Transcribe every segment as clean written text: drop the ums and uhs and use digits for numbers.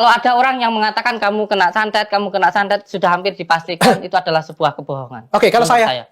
Kalau ada orang yang mengatakan kamu kena santet, sudah hampir dipastikan itu adalah sebuah kebohongan. Oke, kalau saya.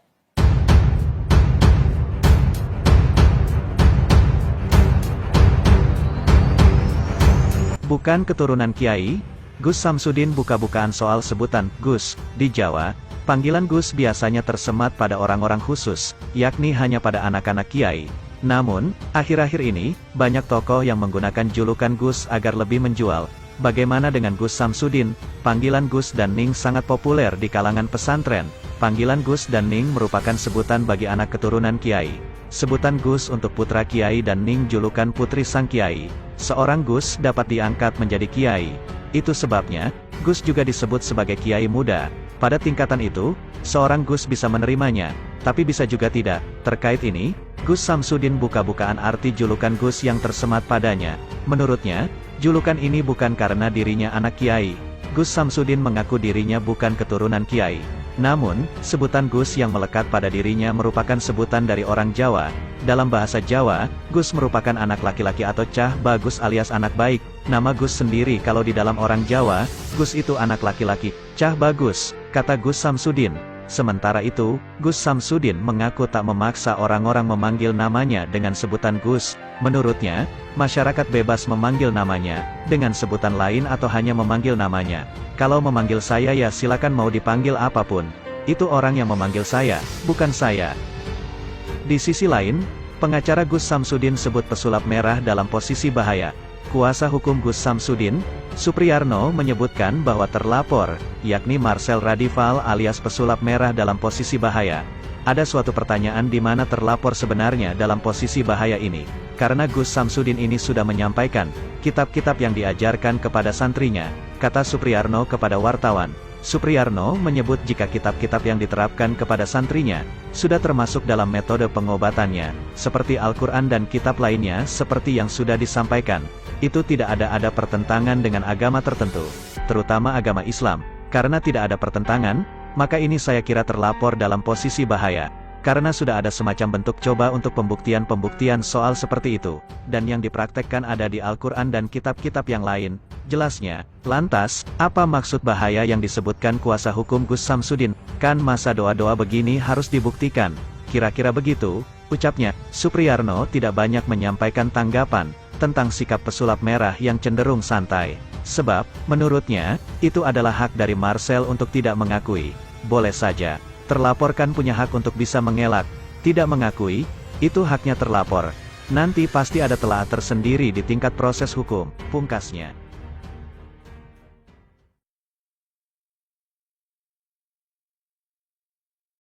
Bukan keturunan Kiai, Gus Samsudin buka-bukaan soal sebutan Gus di Jawa. Panggilan Gus biasanya tersemat pada orang-orang khusus, yakni hanya pada anak-anak Kiai. Namun, akhir-akhir ini, banyak tokoh yang menggunakan julukan Gus agar lebih menjual. Bagaimana dengan Gus Samsudin? Panggilan Gus dan Ning sangat populer di kalangan pesantren. Panggilan Gus dan Ning merupakan sebutan bagi anak keturunan Kiai. Sebutan Gus untuk putra Kiai dan Ning julukan putri sang Kiai. Seorang Gus dapat diangkat menjadi Kiai. Itu sebabnya, Gus juga disebut sebagai Kiai muda. Pada tingkatan itu, seorang Gus bisa menerimanya, tapi bisa juga tidak. Terkait ini, Gus Samsudin buka-bukaan arti julukan Gus yang tersemat padanya. Menurutnya, julukan ini bukan karena dirinya anak Kiai. Gus Samsudin mengaku dirinya bukan keturunan Kiai. Namun, sebutan Gus yang melekat pada dirinya merupakan sebutan dari orang Jawa. Dalam bahasa Jawa, Gus merupakan anak laki-laki atau cah bagus alias anak baik. Nama Gus sendiri kalau di dalam orang Jawa, Gus itu anak laki-laki, cah bagus, kata Gus Samsudin. Sementara itu, Gus Samsudin mengaku tak memaksa orang-orang memanggil namanya dengan sebutan Gus. Menurutnya, masyarakat bebas memanggil namanya dengan sebutan lain atau hanya memanggil namanya. Kalau memanggil saya ya silakan mau dipanggil apapun. Itu orang yang memanggil saya, bukan saya. Di sisi lain, pengacara Gus Samsudin sebut pesulap merah dalam posisi bahaya. Kuasa hukum Gus Samsudin, Supriyarno menyebutkan bahwa terlapor, yakni Marcel Radival alias pesulap merah dalam posisi bahaya. Ada suatu pertanyaan di mana terlapor sebenarnya dalam posisi bahaya ini. Karena Gus Samsudin ini sudah menyampaikan kitab-kitab yang diajarkan kepada santrinya, kata Supriyarno kepada wartawan. Supriyarno menyebut jika kitab-kitab yang diterapkan kepada santrinya sudah termasuk dalam metode pengobatannya, seperti Al-Quran dan kitab lainnya seperti yang sudah disampaikan. Itu tidak ada pertentangan dengan agama tertentu, terutama agama Islam. Karena tidak ada pertentangan, maka ini saya kira terlapor dalam posisi bahaya. Karena sudah ada semacam bentuk coba untuk pembuktian-pembuktian soal seperti itu, dan yang dipraktekkan ada di Al-Quran dan kitab-kitab yang lain, jelasnya. Lantas, apa maksud bahaya yang disebutkan kuasa hukum Gus Samsudin? Kan masa doa-doa begini harus dibuktikan. Kira-kira begitu, ucapnya. Supriyarno tidak banyak menyampaikan tanggapan tentang sikap pesulap merah yang cenderung santai. Sebab, menurutnya, itu adalah hak dari Marcel untuk tidak mengakui. Boleh saja. Terlapor kan punya hak untuk bisa mengelak. Tidak mengakui, itu haknya terlapor. Nanti pasti ada telah tersendiri di tingkat proses hukum, pungkasnya.